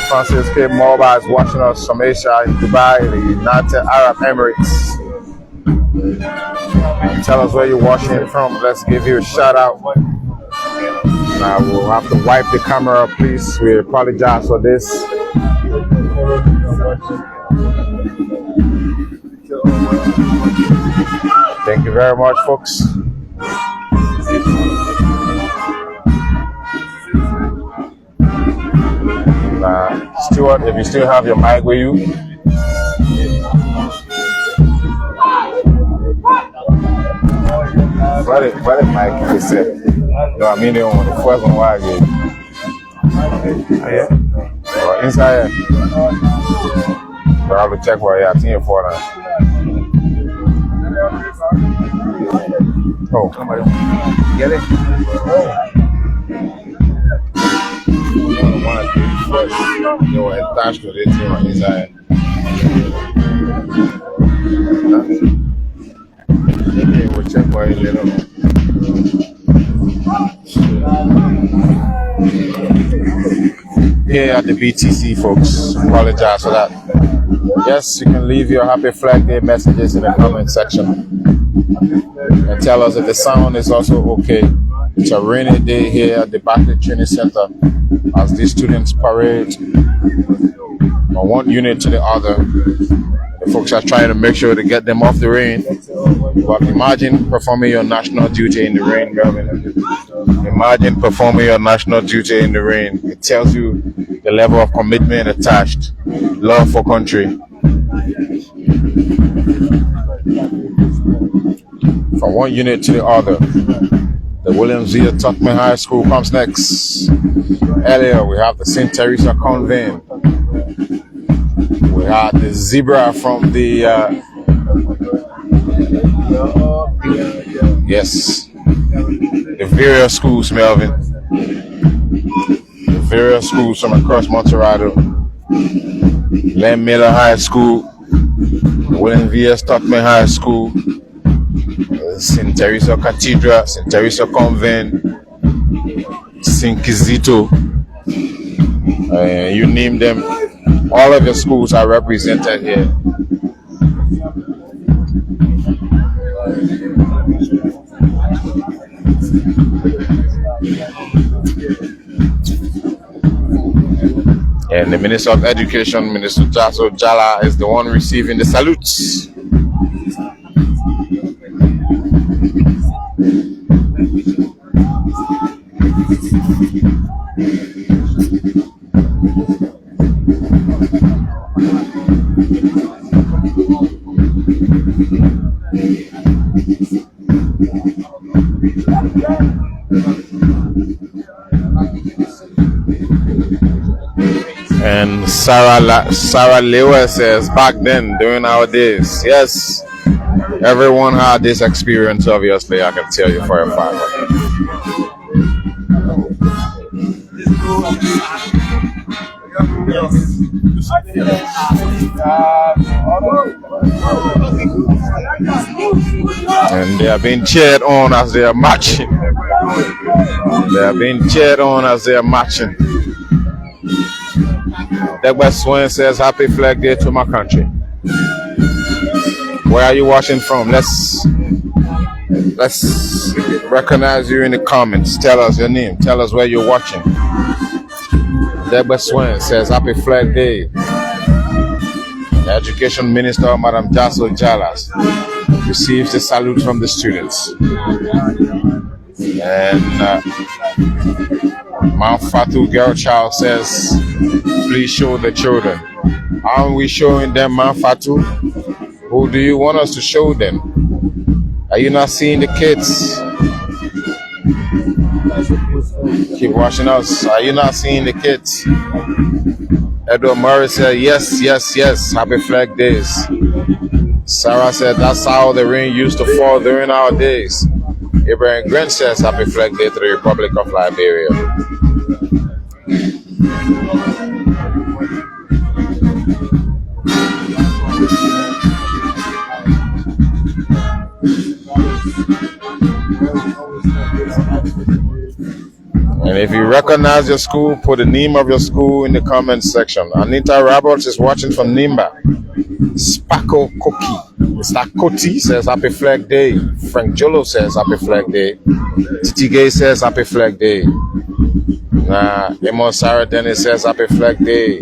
Francis K. Morba is watching us from Asia in Dubai, the United Arab Emirates. Tell us where you're watching it from. Let's give you a shout out. Now we'll have to wipe the camera, please. We apologize for this. Thank you very much, folks. Stuart, if you still have your mic with you. What is mic? He said. No, I mean on the first one. Why again? Yeah. Inside. But I have to check what you're seeing for now. Oh, get it? You know, attached to it inside. We'll check for it later. Here at the BTC, folks. Apologize for that. Yes, you can leave your happy Flag Day messages in the comment section and tell us if the sound is also okay. It's a rainy day here at the Barclay Training Center as these students parade from one unit to the other. The folks are trying to make sure to get them off the rain. But imagine performing your national duty in the rain, Melvin. Imagine performing your national duty in the rain. It tells you the level of commitment attached, love for country. From one unit to the other. The Williams V. Tuckman High School comes next. Earlier, we have the St. Teresa Convent. We have the Zebra from the... yes. The various schools, Melvin. The various schools from across Monterrey. Len Miller High School. Williams V. Tuckman High School. St. Teresa Cathedral, St. Teresa Convent, St. Kizito, you name them, all of your schools are represented here. And the Minister of Education, Minister Jaso Jala, is the one receiving the salutes. And Sarah Lewis says, back then, during our days, yes, everyone had this experience, obviously, I can tell you for a fact. And they are being cheered on as they are marching. They are being cheered on as they are marching. Degba Swain says, happy Flag Day to my country. Where are you watching from? Let's recognize you in the comments. Tell us your name. Tell us where you're watching. Degba Swain says, happy Flag Day. Education Minister, Madam Jaso Jalas, receives a salute from the students. And Mount Fatu Girl Child says, please show the children. Aren't we showing them, Mount Fatu? Who do you want us to show them? Are you not seeing the kids? Keep watching us. Are you not seeing the kids? Edward Murray said, yes, yes, yes. Happy Flag Days. Sarah said, that's how the rain used to fall during our days. Abraham Grant says, happy Flag Day to the Republic of Liberia. And if you recognize your school, put the name of your school in the comments section. Anita Roberts is watching from Nimba. Spaco Koki. Mr. Koti says happy Flag Day. Frank Jolo says happy Flag Day. Titi Gay says happy Flag Day. Emo Sarah Dennis says happy Flag Day.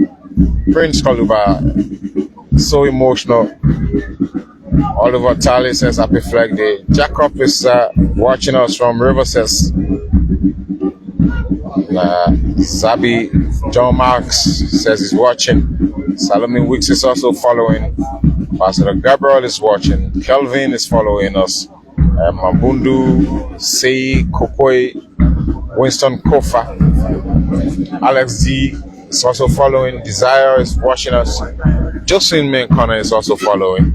Prince Kaluba, so emotional. Oliver Talley says happy Flag Day. Jacob is watching us from River says. Zabi John Marks says he's watching. Salome Weeks is also following. Pastor Gabriel is watching. Kelvin is following us. Mabundu, Sei Kokoi, Winston Kofa, Alex D is also following. Desire is watching us. Jocelyn Menconnor is also following.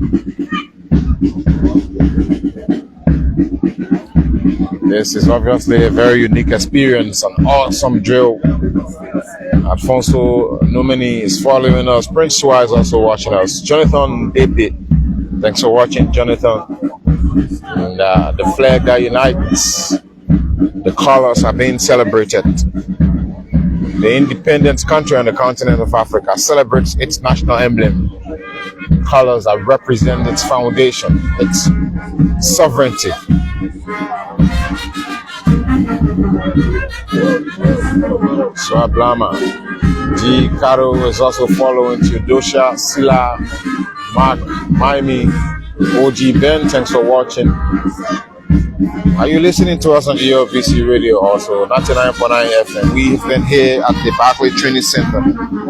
This is obviously a very unique experience, an awesome drill. Alfonso Numeni is following us. Prince Swa is also watching us. Jonathan Debe, thanks for watching, Jonathan. And the flag that unites, the colors are being celebrated. The independent country on the continent of Africa celebrates its national emblem. Colors that represent its foundation, its sovereignty. Swablama. G. Caro is also following. Theodosia, Sila, Mark, Maimi, OG Ben, thanks for watching. Are you listening to us on the UBC radio also? 99.9 FM. We've been here at the Barclay Training Center,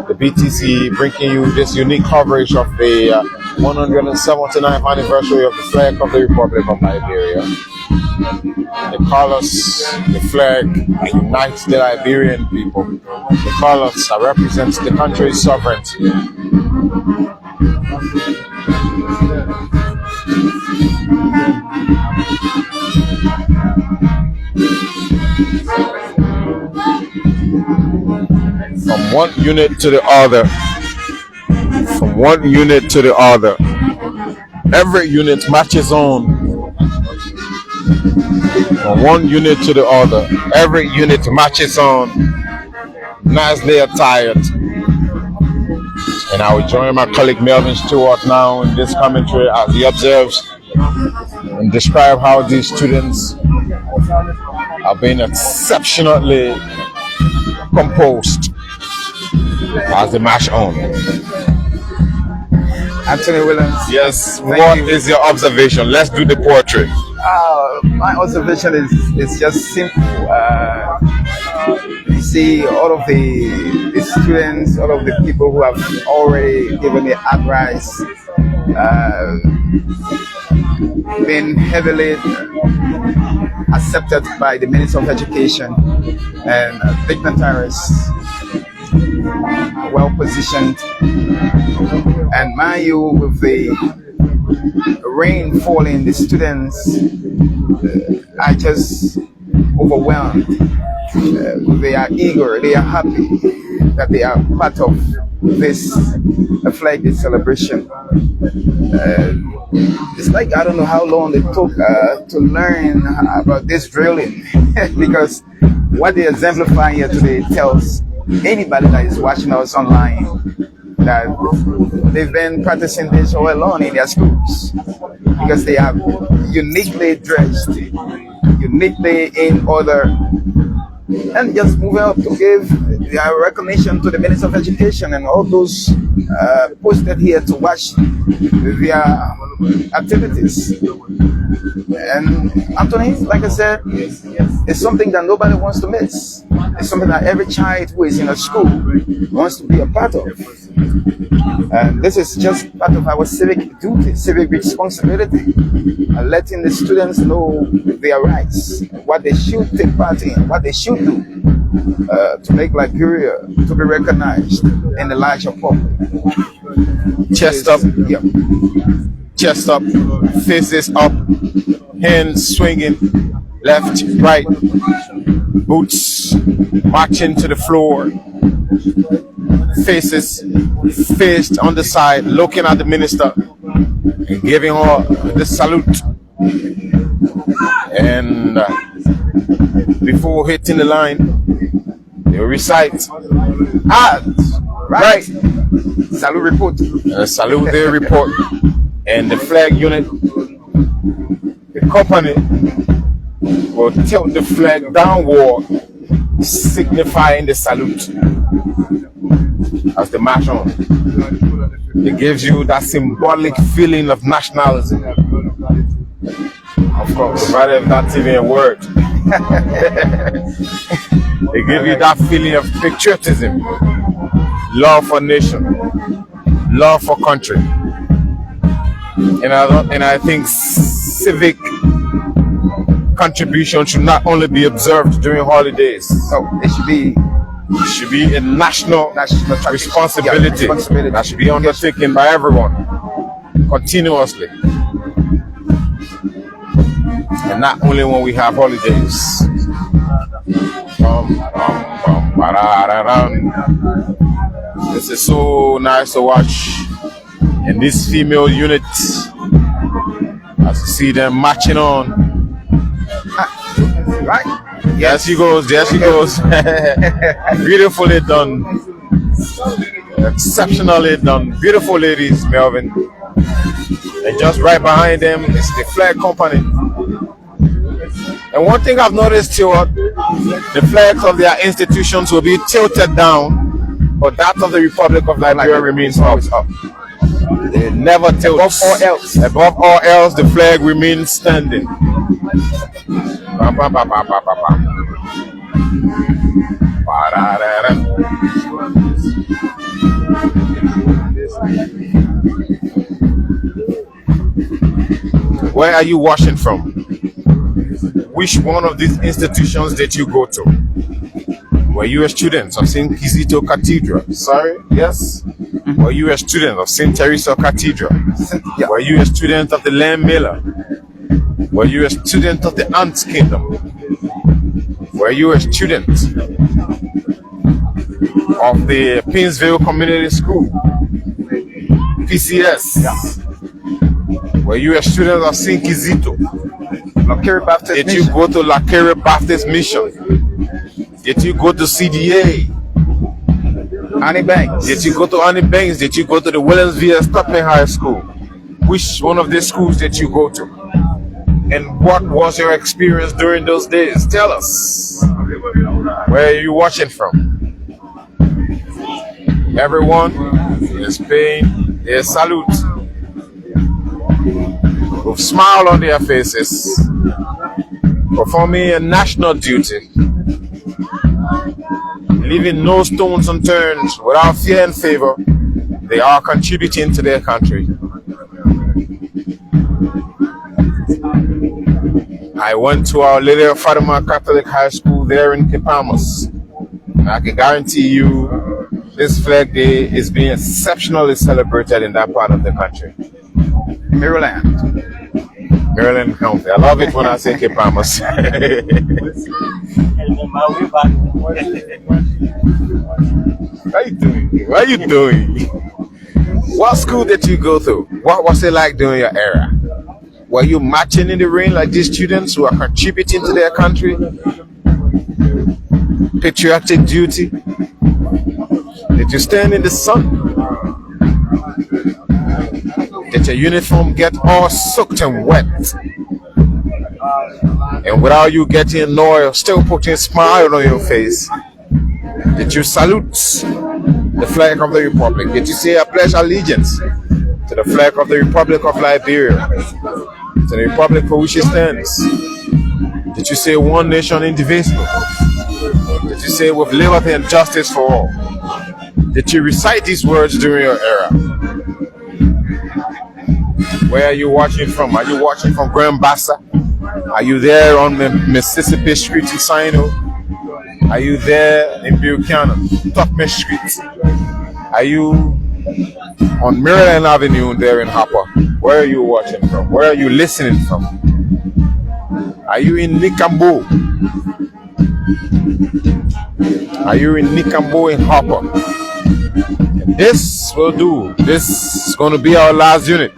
the BTC, bringing you this unique coverage of the 179th anniversary of the flag of the Republic of Liberia. The colors, the flag unites the Liberian people. The colors that represents the country's sovereignty. From one unit to the other. From one unit to the other. Every unit matches on. From one unit to the other. Every unit matches on. Nicely attired. And I will join my colleague Melvin Stewart now in this commentary as he observes and describe how these students are being exceptionally composed as they march on. Anthony Williams. Yes, what is your observation? Let's do the portrait. My observation is just simple. You see all of the students, all of the people who have already given the advice, been heavily accepted by the Minister of Education and dignitaries, well positioned. And mind you, with the rain falling, the students are just overwhelmed. They are eager, they are happy that they are part of this Flag Day celebration. It's like, I don't know how long it took to learn about this drilling because what they exemplify here today tells anybody that is watching us online that they've been practicing this all along in their schools because they are uniquely dressed, uniquely in order, and just moving up to give recognition to the Minister of Education and all those posted here to watch their activities. And Anthony, like I said, it's something that nobody wants to miss. It's something that every child who is in a school wants to be a part of. And this is just part of our civic duty, civic responsibility, and letting the students know their rights, what they should take part in, what they should do to make Liberia to be recognized in the larger public. Chest up, Yeah. chest up, faces up, hands swinging, left, right, boots marching to the floor, faces faced on the side, looking at the minister and giving her the salute. And before hitting the line, they recite, right, Salute report. salute their report, and the flag unit, the company, will tilt the flag downward, signifying the salute as they march on. It gives you that symbolic feeling of nationalism. Of course, provided if that's even a word. They give you that feeling of patriotism, love for nation, love for country. And I think civic contribution should not only be observed during holidays. No, It should be a national national responsibility that should be undertaken by everyone continuously. And not only when we have holidays. This is so nice to watch. And this female unit, as you see them marching on. Right? There she goes, there she goes. Beautifully done. Exceptionally done. Beautiful ladies, Melvin. And just right behind them is the flag company. And one thing I've noticed too, the flags of their institutions will be tilted down, but that of the Republic of Liberia remains up. It never tilts. Above all else, the flag remains standing. Where are you watching from? Which one of these institutions did you go to? Were you a student of St. Kizito Cathedral? Sorry? Yes? Were you a student of St. Teresa Cathedral? Yeah. Were you a student of the Lamb Miller? Were you a student of the Ants Kingdom? Were you a student of the Pinsville Community School? PCS? Yeah. Were you a student of St. Kizito? Lakiri Baptist Did Mission. you go to Lakiri Baptist Mission? Did you go to CDA? Annie Banks. Did you go to Annie Banks? Did you go to the Williams V.S. Stockton High School? Which one of these schools did you go to? And what was your experience during those days? Tell us. Where are you watching from? Everyone is paying their salute with smile on their faces, performing a national duty, leaving no stones unturned. Without fear and favor, they are contributing to their country. I went to Our Lady of Fatima Catholic High School there in Kepamus. And I can guarantee you this Flag Day is being exceptionally celebrated in that part of the country. Maryland. Maryland County. I love it when I say Kepamus. What are you doing? What are you doing? What school did you go to? What was it like during your era? Were you marching in the rain like these students who are contributing to their country? Patriotic duty? Did you stand in the sun? Did your uniform get all soaked and wet? And without you getting annoyed, still putting a smile on your face, did you salute the flag of the Republic? Did you say I pledge allegiance to the flag of the Republic of Liberia, to the Republic for which it stands? Did you say one nation indivisible? Did you say with liberty and justice for all? Did you recite these words during your era? Where are you watching from? Are you watching from Grand Bassa? Are you there on Mississippi Street in Sino? Are you there in Buchanan, Tuckman Street? Are you on Maryland Avenue there in Hopper? Where are you watching from? Where are you listening from? Are you in Nicambo? Are you in Nicambo in Hopper? And this will do. This is going to be our last unit.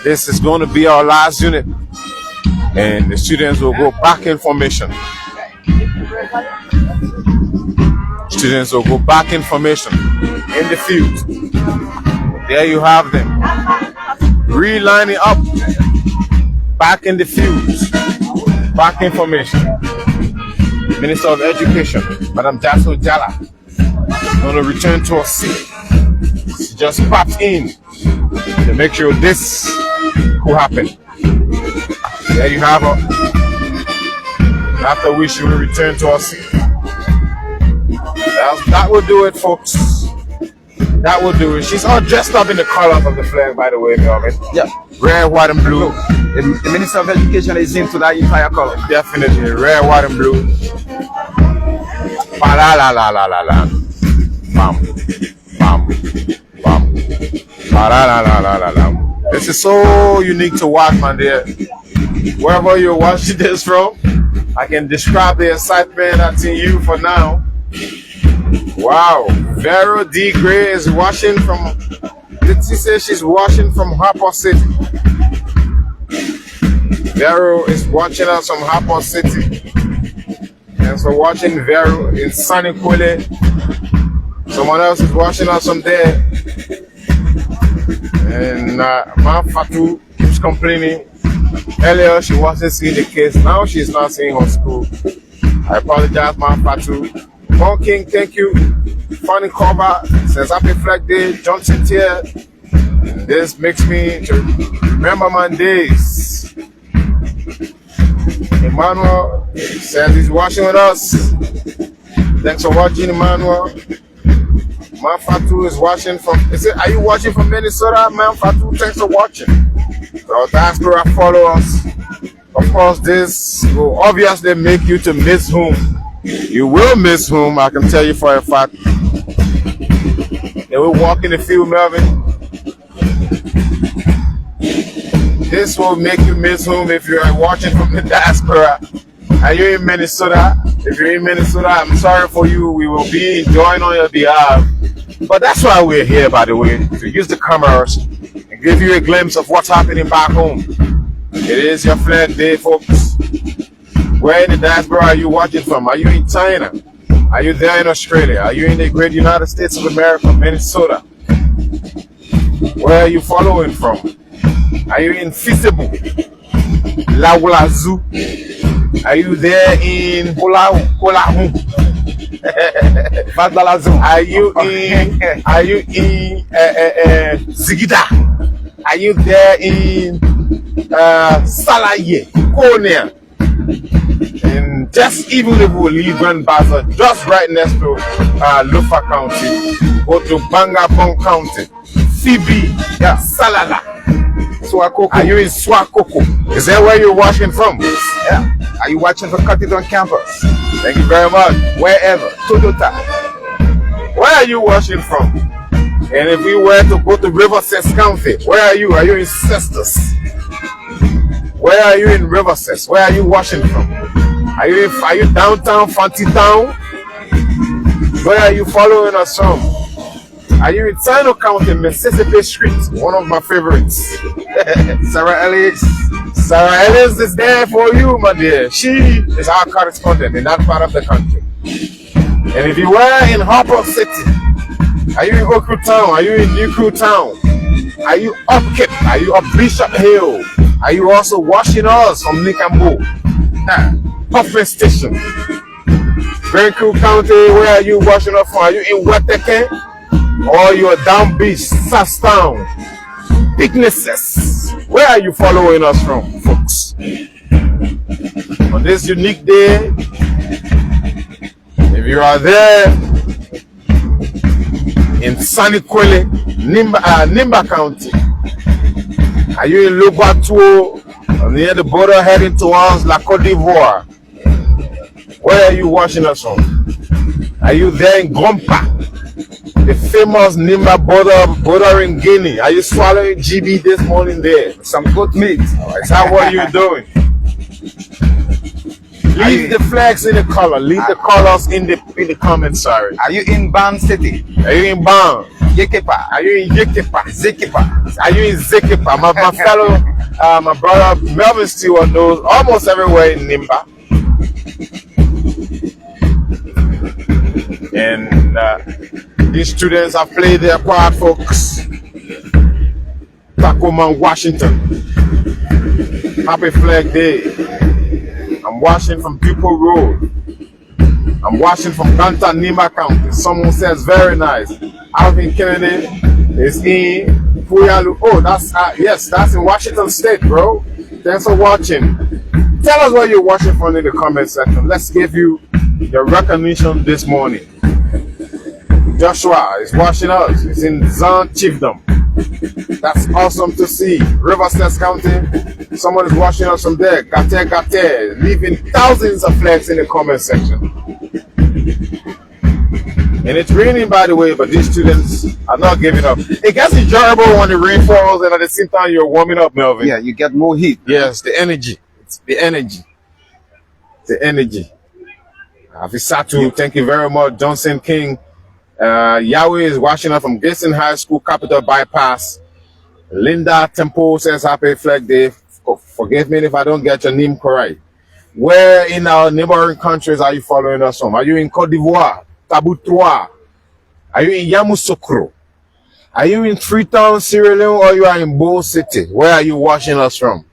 This is going to be our last unit. And the students will go back in formation. Students will go back in formation in the field. There you have them. Relining up. Back in the field. Back in formation. Minister of Education, Madam Jasso Jala, is going to return to her seat. She just popped in to make sure this could happen. There you have her. After which she will return to her seat. That will do it, folks. That will do it. She's all dressed up in the colors of the flag, by the way, Melvin. Yeah. Red, white, and blue. The Minister of Education is into that entire color. Definitely. Red, white, and blue. Ba la la la la la la. Bam. Bam. Bam. Ba la la la la la la. This is so unique to watch, man, dear. Wherever you're watching this from, I can describe the excitement that's in you for now. Wow. Vero D. Gray is watching from, did she say she's watching from Harper City? Vero is watching us from Harper City. And so watching Vero in Sunny Kwele. Someone else is watching us from there. And Ma Fatu keeps complaining. Earlier she wasn't seeing the kids. Now she's not seeing her school. I apologize, Ma Fatu. Bon King, thank you. Funny cover says Happy Flag Day. Johnson here. This makes me to remember my days. Emmanuel says he's watching with us. Thanks for watching, Emmanuel. Man Fatu is watching from. Are you watching from Minnesota? Man Fatu, thanks for watching. So diaspora follow us. Of course, this will obviously make you to miss whom. You will miss whom, I can tell you for a fact. They will walk in the field, Melvin. This will make you miss home if you are watching from the diaspora. Are you in Minnesota? If you're in Minnesota, I'm sorry for you. We will be enjoying on your behalf. But that's why we're here, by the way, to use the cameras and give you a glimpse of what's happening back home. It is your flag day, folks. Where in the diaspora are you watching from? Are you in China? Are you there in Australia? Are you in the great United States of America, Minnesota? Where are you following from? Are you in Feasible? Lawulazu? Are you there in Kolahu? Are you in Zigida? Are you there in Salaye, Konya? And just even if we leave Grand Bassa, just right next to Lufa County, go to Bangabong County, Phoebe, yeah, Salala. Swakoko. Are you in Swakoko? Is that where you're watching from? Yeah. Are you watching from Cotton campus? Thank you very much. Wherever. Toyota. Where are you watching from? And if we were to go to Riverside County, where are you? Are you in Cestus? Where are you in Riverside? Where are you watching from? Are you downtown, Fanti Town? Where are you following us from? Are you in Sino County, Mississippi Street? One of my favorites. Sarah Ellis. Sarah Ellis is there for you, my dear. She is our correspondent in that part of the country. And if you were in Harper City, are you in Okru Town? Are you in New Crew Town? Are you up Cape? Are you up Bishop Hill? Are you also watching us from Nicambo? Puffin Station. Grand Crew County, where are you watching us from? Are you in Weteke? Or you're down beach, Sasstown, Thicknesses? Where are you following us from, folks? On this unique day, if you are there in Sanikwele, Nimba County, are you in Lobatuo, near the border heading towards La Côte d'Ivoire? Where are you watching us from? Are you there in Grompa, the famous Nimba bordering Guinea? Are you swallowing GB this morning there? Some goat meat. Is that what you're doing? Leave the flags in the color. Leave the colors in the comments. Sorry. Are you in Ban City? Are you in Ban? Yekepa. Are you in Yekepa? Zekepa. Are you in Zekepa? My fellow, my brother Melvin Stewart knows almost everywhere in Nimba. And these students have played their part, folks. Tacoma, Washington. Happy Flag Day. I'm watching from Depot Road. I'm watching from Ganta, Nimba County. Someone says very nice. Alvin Kennedy is in Puyalu. Oh, yes, that's in Washington State, bro. Thanks for watching. Tell us where you're watching from in the comment section. Let's give you your recognition this morning. Joshua is watching us. He's in Zan Chiefdom. That's awesome to see. Riverside County, someone is watching us from there. Gate, leaving thousands of flags in the comment section. And it's raining, by the way, but these students are not giving up. It gets enjoyable when the rain falls, and at the same time, you're warming up, Melvin. Yeah, you get more heat. Yes, the energy. It's the energy. The energy. Avisatu, thank you very much. Johnson King. Yahweh is watching us from Gibson High School, Capital Bypass. Linda Temple says happy Flag Day. Forgive me if I don't get your name correct. Where in our neighboring countries are you following us from? Are you in Côte d'Ivoire, Taboutroa? Are you in Yamoussoukro? Are you in Freetown, Sierra Leone, or you are in Bo City? Where are you watching us from?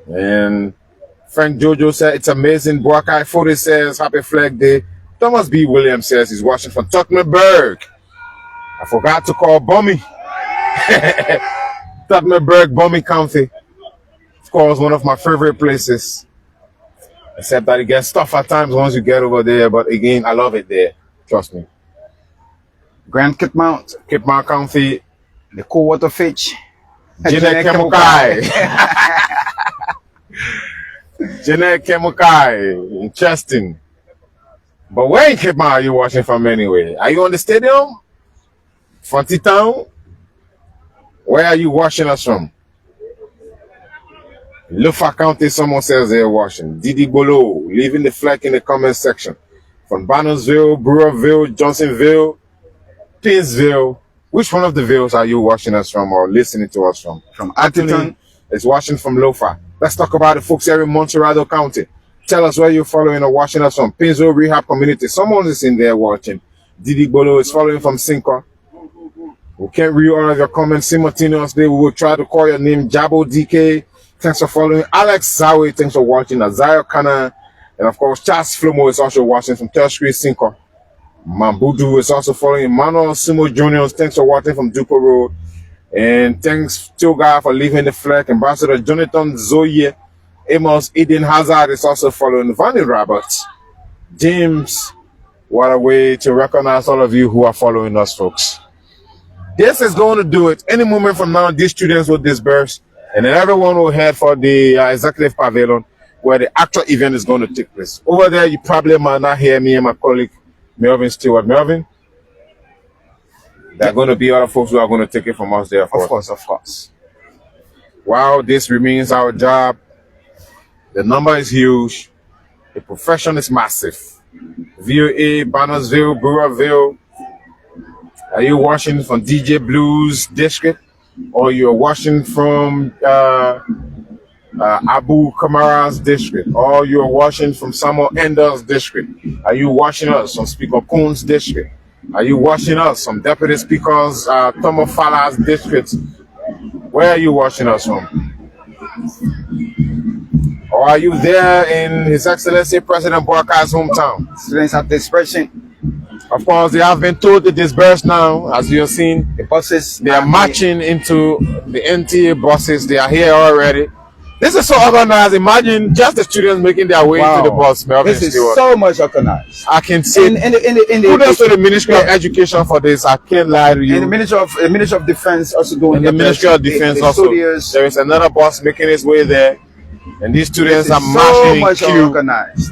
And Frank Jojo said it's amazing. Boakai 40 says happy Flag Day. Thomas B. Williams says he's watching from Tuckmanburg. I forgot to call Bummy. Tuckmanburg, Bummy County. Of course, one of my favorite places. Except that it gets tough at times once you get over there. But again, I love it there. Trust me. Grand Kitmount. Kitmount County. The Coldwater Fitch. Jeanette Kemukai. Jeanette Kemukai. Interesting. But where in Cape Town are you watching from anyway? Are you on the stadium? Fonty Town? Where are you watching us from? Lufa County, someone says they're watching. Didi Bolo, leaving the flag in the comment section. From Bannersville, Brewerville, Johnsonville, Painesville. Which one of the villes are you watching us from or listening to us from? From Atherton is watching from Lofa. Let's talk about the folks here in Montserrado County. Tell us where you're following or watching us from. Painesville Rehab Community. Someone is in there watching. Didi Bolo is following from Cinco. We can't read all of your comments simultaneously. We will try to call your name. Jabo DK. Thanks for following. Alex Zawi. Thanks for watching. Azayo Kana. And of course, Charles Flomo is also watching from Tertiary Cinco. Mambudu is also following. Manuel Simo Jr. Thanks for watching from Dupo Road. And thanks to God for leaving the flag. Ambassador Jonathan Zoye. Amos Eden Hazard is also following. Vanny Roberts. James. What a way to recognize all of you who are following us, folks. This is going to do it. Any moment from now, these students will disperse. And then everyone will head for the executive pavilion where the actual event is going to take place. Over there, you probably might not hear me and my colleague, Melvin Stewart. Melvin? There are going to be other folks who are going to take it from us there. Of course. Wow, this remains our job. The number is huge. The profession is massive. VOA, Bannersville, Brewerville. Are you watching from DJ Blues District? Or you're watching from Abu Kamara's district? Or you're watching from Samuel Ender's district? Are you watching us from Speaker Coon's district? Are you watching us from Deputy Speaker's Tomo Fala's district? Where are you watching us from? Or are you there in His Excellency President Boakar's hometown? Students at dispersal. Of course, they have been told to disperse now, as you have seen. The buses. They are marching into the NTA buses. They are here already. This is so organized. Imagine just the students making their way into the bus. Melvin This is Stewart. so much organized. I can see. Kudos to the Ministry of Education for this. I can't lie to you. And the Ministry of Defense also doing. And the Ministry of Defense also. Studios. There is another bus making its way there, and these students are so marching much in queue. organized.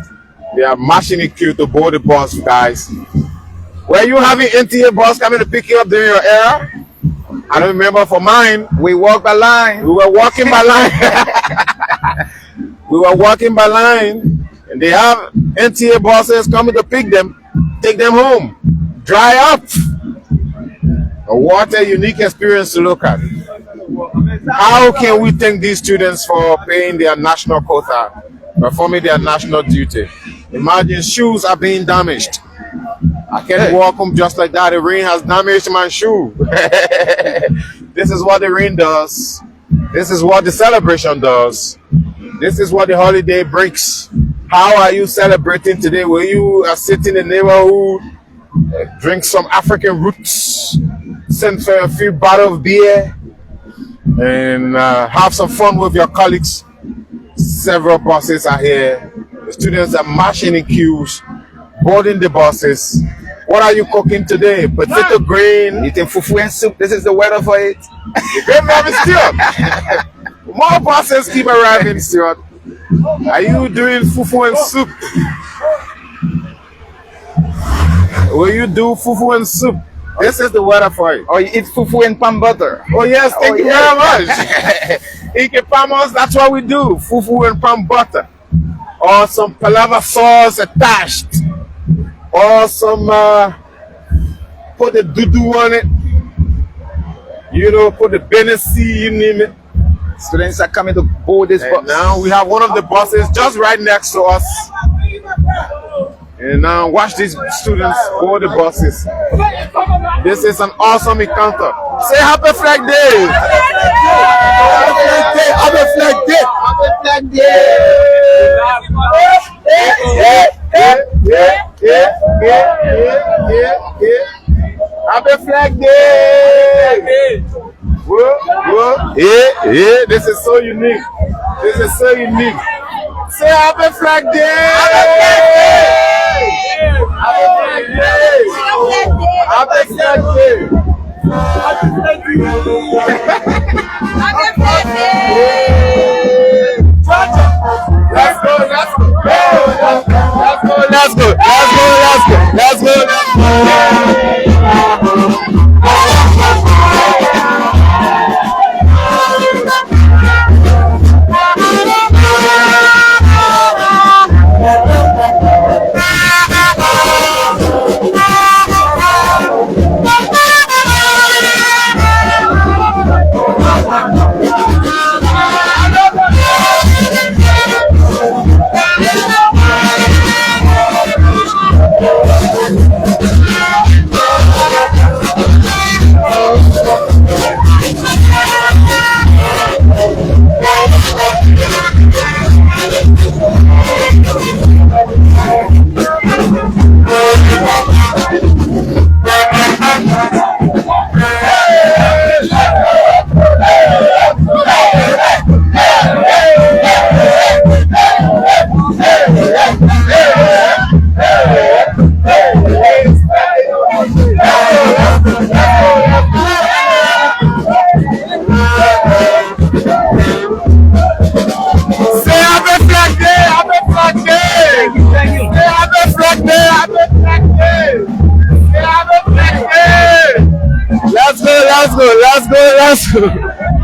They are marching in queue to board the bus, guys. Were you having NTA bus coming to pick you up during your era? I don't remember for mine. We walk by line. We were walking by line. We were walking by line, and they have NTA buses coming to pick them, take them home, dry up. What a unique experience to look at. How can we thank these students for paying their national quota, performing their national duty? Imagine shoes are being damaged. I can't walk home just like that. The rain has damaged my shoe. This is what the rain does. This is what the celebration does. This is what the holiday brings. How are you celebrating today? Will you sit in the neighborhood, drink some African roots, send for a few bottles of beer, and have some fun with your colleagues? Several buses are here. The students are marching in queues, boarding the buses. What are you cooking today? Potato grain. Eating fufu and soup. This is the weather for it. Great Melvin Stewart. More buses keep arriving, Stewart. Are you doing fufu and soup? Will you do fufu and soup? This is the weather for it. Or you eat fufu and palm butter. Oh yes, thank you very much. In Kepamos, that's what we do. Fufu and palm butter. Or some palava sauce attached. Or some, put the dudu on it. You know, put the Bennessee, you name it. Students are coming to board this bus. Now we have one of the buses just right next to us. And now watch these students board the buses. This is an awesome encounter. Say Happy Flag Day! Happy Flag Day! Happy Flag Day! Happy Flag Day! Whoa. Yeah, this is so unique. This is so unique. Say Happy Flag Day! Happy Flag Day! Happy Flag Day! Happy Flag Day! Let's go! Let's go.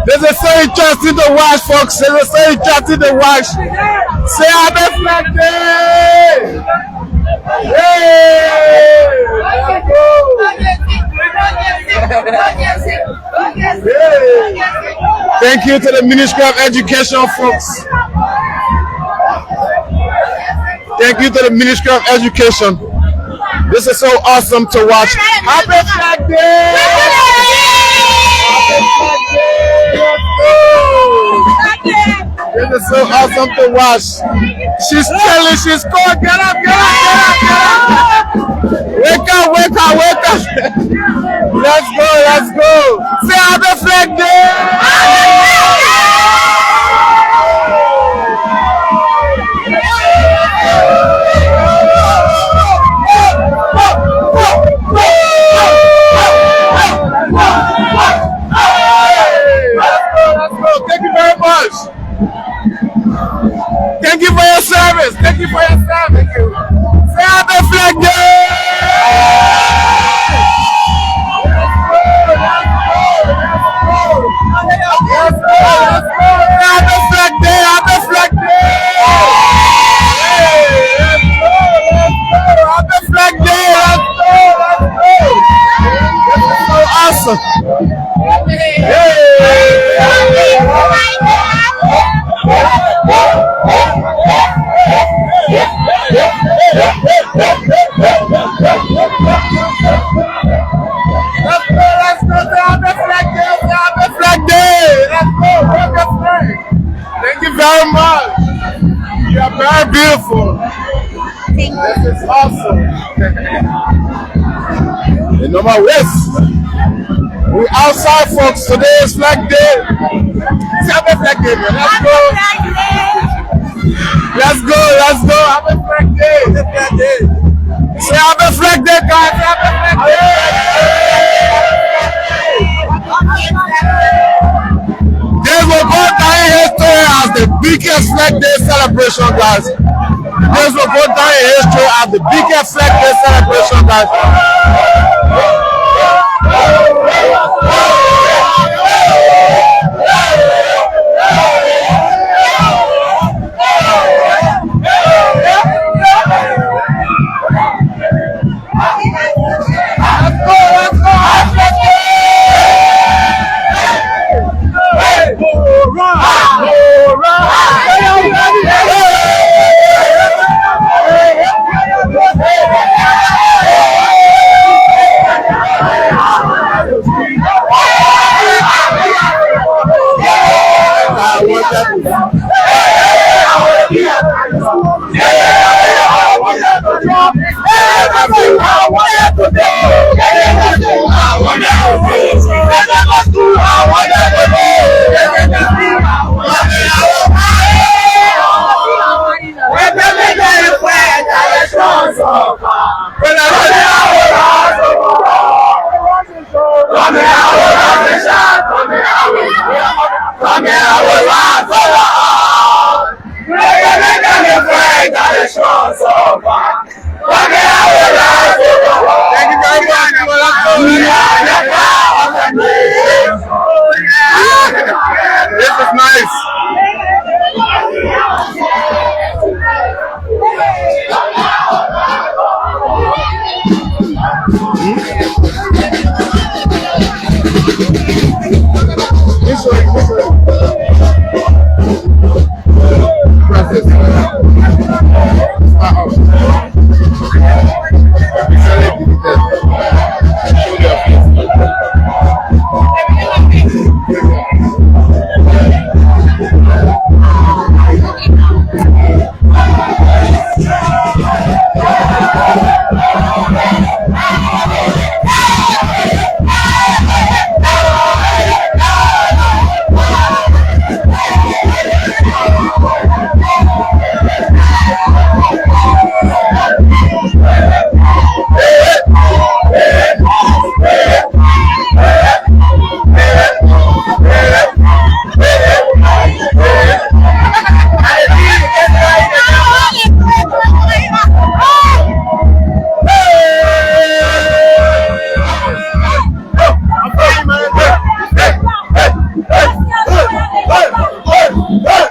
This is so interesting to watch, folks. This is so interesting to watch. Say Happy Flag Day! Hey! Let's go! Hey! Thank you to the Ministry of Education, folks. Thank you to the Ministry of Education. This is so awesome to watch. Happy Flag Day! This is so awesome to watch. She's chilling, she's cold. Get up, get up, get up, get up. Wake up, wake up, wake up. Let's go, let's go. Say happy flag day. Let's go. Thank you very much. Thank you for your service. Thank you for your service. Thank you. Say happy flag day. Let's go. Happy flag day. Happy flag day. Happy flag day. Let's go. This is so awesome. Let's go. Happy flag day. Happy flag day. Let's go. Happy flag. Thank you very much. You are very beautiful. This is awesome. You know my waist. We outside, folks. Today is flag day. Happy flag day, man. Let's go. Let's go. Let's go. Happy flag day. Happy flag day. Say happy flag day, guys. Happy flag day. This will go down in history as the biggest flag day celebration, guys. This will go down in history as the biggest flag day celebration, guys. This is nice. This way. Hey!